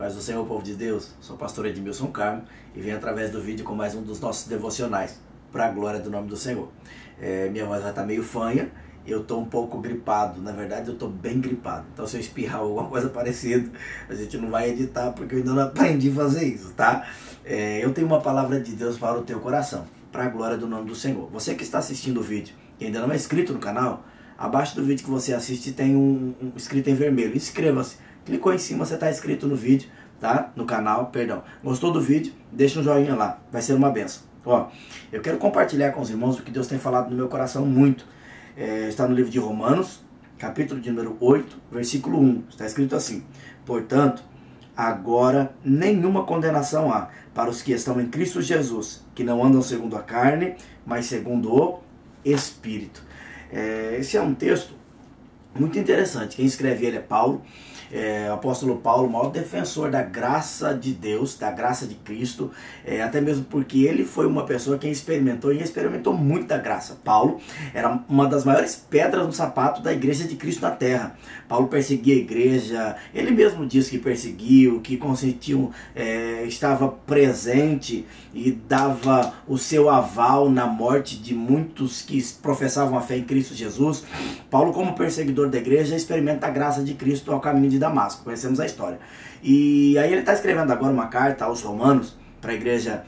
Paz do Senhor, povo de Deus. Sou o pastor Edmilson Carmo e venho através do vídeo com mais um dos nossos devocionais, para a glória do nome do Senhor. Minha voz já está meio fanha, eu estou um pouco gripado, na verdade eu estou bem gripado. Então se eu espirrar alguma coisa parecida, a gente não vai editar porque eu ainda não aprendi a fazer isso, tá? Eu tenho uma palavra de Deus para o teu coração, para a glória do nome do Senhor. Você que está assistindo o vídeo e ainda não é inscrito no canal, abaixo do vídeo que você assiste tem um escrito em vermelho, inscreva-se. Clicou em cima, você está inscrito no vídeo, tá? No canal, perdão. Gostou do vídeo? Deixa um joinha lá, vai ser uma benção. Ó, eu quero compartilhar com os irmãos o que Deus tem falado no meu coração muito. Está no livro de Romanos, capítulo de número 8, versículo 1. Está escrito assim: portanto, agora nenhuma condenação há para os que estão em Cristo Jesus, que não andam segundo a carne, mas segundo o Espírito. Esse é um texto muito interessante. Quem escreve ele é Paulo. O apóstolo Paulo, o maior defensor da graça de Deus, da graça de Cristo, até mesmo porque ele foi uma pessoa que experimentou muito da graça. Paulo era uma das maiores pedras no sapato da igreja de Cristo na terra. Paulo perseguia a igreja, ele mesmo diz que perseguiu, que consentiu, estava presente e dava o seu aval na morte de muitos que professavam a fé em Cristo Jesus. Paulo, como perseguidor da igreja, experimenta a graça de Cristo ao caminho de Damasco, conhecemos a história. E aí ele está escrevendo agora uma carta aos romanos, para a igreja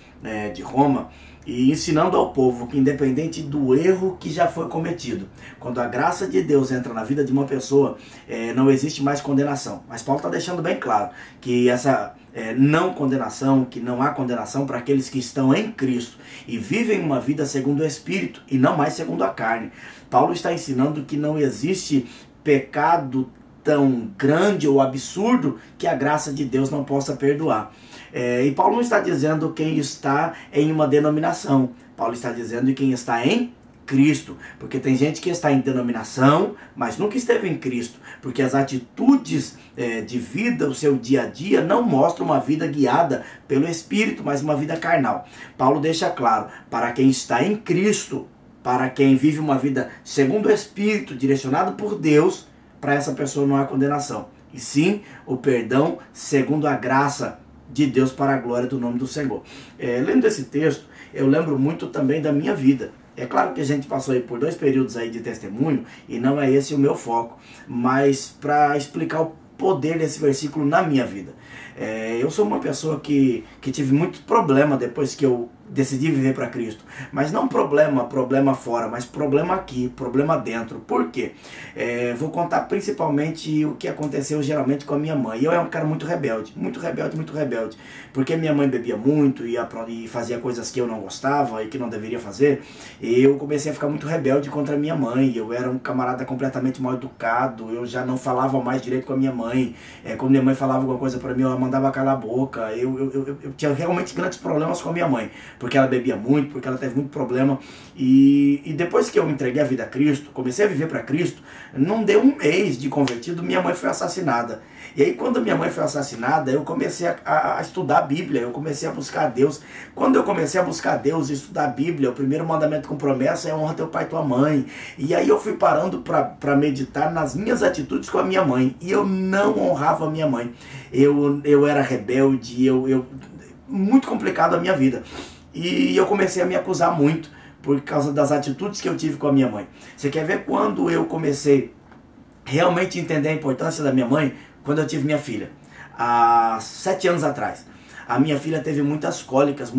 de Roma, e ensinando ao povo que, independente do erro que já foi cometido, quando a graça de Deus entra na vida de uma pessoa, não existe mais condenação. Mas Paulo está deixando bem claro que essa não condenação, que não há condenação para aqueles que estão em Cristo e vivem uma vida segundo o Espírito e não mais segundo a carne. Paulo está ensinando que não existe pecado tão grande ou absurdo que a graça de Deus não possa perdoar. E Paulo não está dizendo quem está em uma denominação. Paulo está dizendo quem está em Cristo. Porque tem gente que está em denominação, mas nunca esteve em Cristo. Porque as atitudes de vida, o seu dia a dia, não mostram uma vida guiada pelo Espírito, mas uma vida carnal. Paulo deixa claro, para quem está em Cristo, para quem vive uma vida segundo o Espírito, direcionado por Deus, para essa pessoa não há condenação, e sim o perdão segundo a graça de Deus para a glória do nome do Senhor. Lendo esse texto, eu lembro muito também da minha vida. É claro que a gente passou aí por 2 períodos aí de testemunho, e não é esse o meu foco, mas para explicar o poder desse versículo na minha vida. Eu sou uma pessoa que tive muito problema depois que eu decidi viver para Cristo, mas não problema fora, mas problema aqui, problema dentro. Por quê? Vou contar principalmente o que aconteceu geralmente com a minha mãe. Eu era um cara muito rebelde, porque minha mãe bebia muito e fazia coisas que eu não gostava e que não deveria fazer. E eu comecei a ficar muito rebelde contra a minha mãe. Eu era um camarada completamente mal educado, eu já não falava mais direito com a minha mãe. Quando minha mãe falava alguma coisa para mim, eu mandava calar a boca. Eu tinha realmente grandes problemas com a minha mãe, porque ela bebia muito, porque ela teve muito problema. E depois que eu entreguei a vida a Cristo, comecei a viver para Cristo, não deu um mês de convertido, minha mãe foi assassinada. E aí quando minha mãe foi assassinada, eu comecei a estudar a Bíblia, eu comecei a buscar a Deus. Quando eu comecei a buscar a Deus e estudar a Bíblia, o primeiro mandamento com promessa é honra teu pai e tua mãe. E aí eu fui parando para meditar nas minhas atitudes com a minha mãe, e eu não honrava a minha mãe. Eu era rebelde, muito complicado a minha vida. E eu comecei a me acusar muito por causa das atitudes que eu tive com a minha mãe. Você quer ver quando eu comecei realmente a entender a importância da minha mãe? Quando eu tive minha filha, há 7 anos atrás. A minha filha teve muitas cólicas,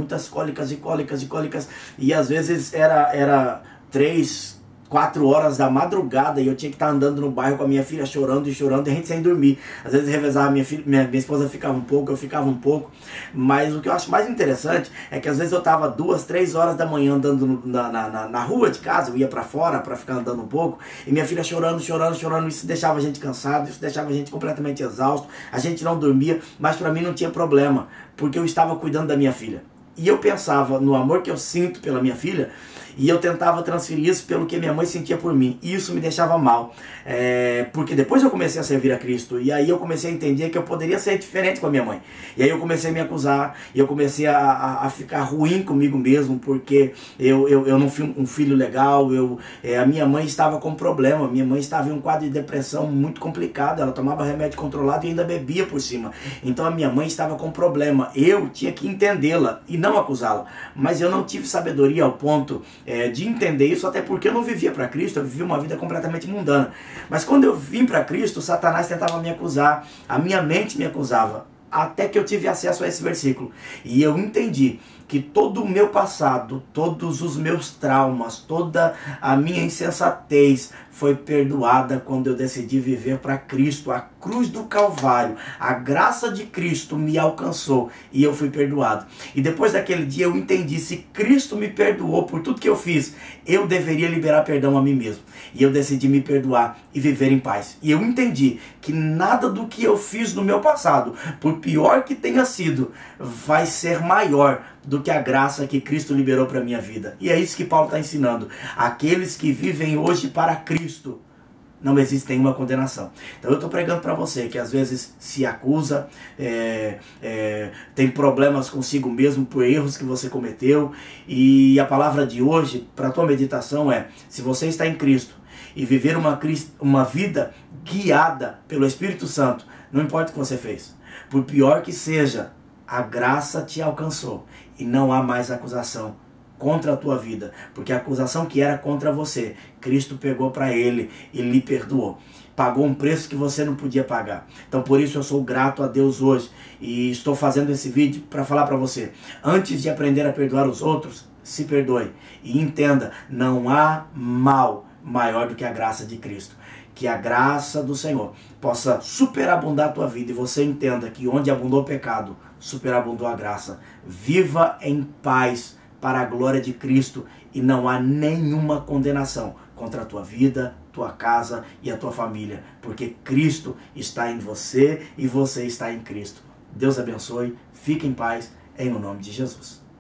e às vezes era 3, 4 horas da madrugada e eu tinha que estar andando no bairro com a minha filha chorando e a gente sem dormir. Às vezes revezava minha esposa ficava um pouco, eu ficava um pouco. Mas o que eu acho mais interessante é que às vezes eu estava 2, 3 horas da manhã andando na rua de casa, eu ia para fora para ficar andando um pouco, e minha filha chorando, isso deixava a gente cansado, isso deixava a gente completamente exausto, a gente não dormia, mas para mim não tinha problema, porque eu estava cuidando da minha filha. E eu pensava no amor que eu sinto pela minha filha, e eu tentava transferir isso pelo que minha mãe sentia por mim. E isso me deixava mal. Porque depois eu comecei a servir a Cristo. E aí eu comecei a entender que eu poderia ser diferente com a minha mãe. E aí eu comecei a me acusar. E eu comecei a ficar ruim comigo mesmo. Porque eu não fui um filho legal. A minha mãe estava com problema. Minha mãe estava em um quadro de depressão muito complicado. Ela tomava remédio controlado e ainda bebia por cima. Então a minha mãe estava com problema. Eu tinha que entendê-la e não acusá-la. Mas eu não tive sabedoria ao ponto de entender isso, até porque eu não vivia para Cristo, eu vivia uma vida completamente mundana. Mas quando eu vim para Cristo, Satanás tentava me acusar, a minha mente me acusava, até que eu tive acesso a esse versículo. E eu entendi que todo o meu passado, todos os meus traumas, toda a minha insensatez foi perdoada quando eu decidi viver para Cristo. A cruz do Calvário, a graça de Cristo me alcançou e eu fui perdoado. E depois daquele dia eu entendi, se Cristo me perdoou por tudo que eu fiz, eu deveria liberar perdão a mim mesmo. E eu decidi me perdoar e viver em paz. E eu entendi que nada do que eu fiz no meu passado, por pior que tenha sido, vai ser maior do que a graça que Cristo liberou para a minha vida. E é isso que Paulo está ensinando. Aqueles que vivem hoje para Cristo, não existe nenhuma condenação. Então eu estou pregando para você que às vezes se acusa, tem problemas consigo mesmo por erros que você cometeu. E a palavra de hoje para a tua meditação é: se você está em Cristo e viver uma vida guiada pelo Espírito Santo, não importa o que você fez, por pior que seja, a graça te alcançou e não há mais acusação contra a tua vida, porque a acusação que era contra você, Cristo pegou para ele e lhe perdoou. Pagou um preço que você não podia pagar. Então por isso eu sou grato a Deus hoje e estou fazendo esse vídeo para falar para você: antes de aprender a perdoar os outros, se perdoe e entenda, não há mal maior do que a graça de Cristo. Que a graça do Senhor possa superabundar a tua vida e você entenda que onde abundou o pecado, superabundou a graça. Viva em paz para a glória de Cristo e não há nenhuma condenação contra a tua vida, tua casa e a tua família, porque Cristo está em você e você está em Cristo. Deus abençoe, fique em paz, em o nome de Jesus.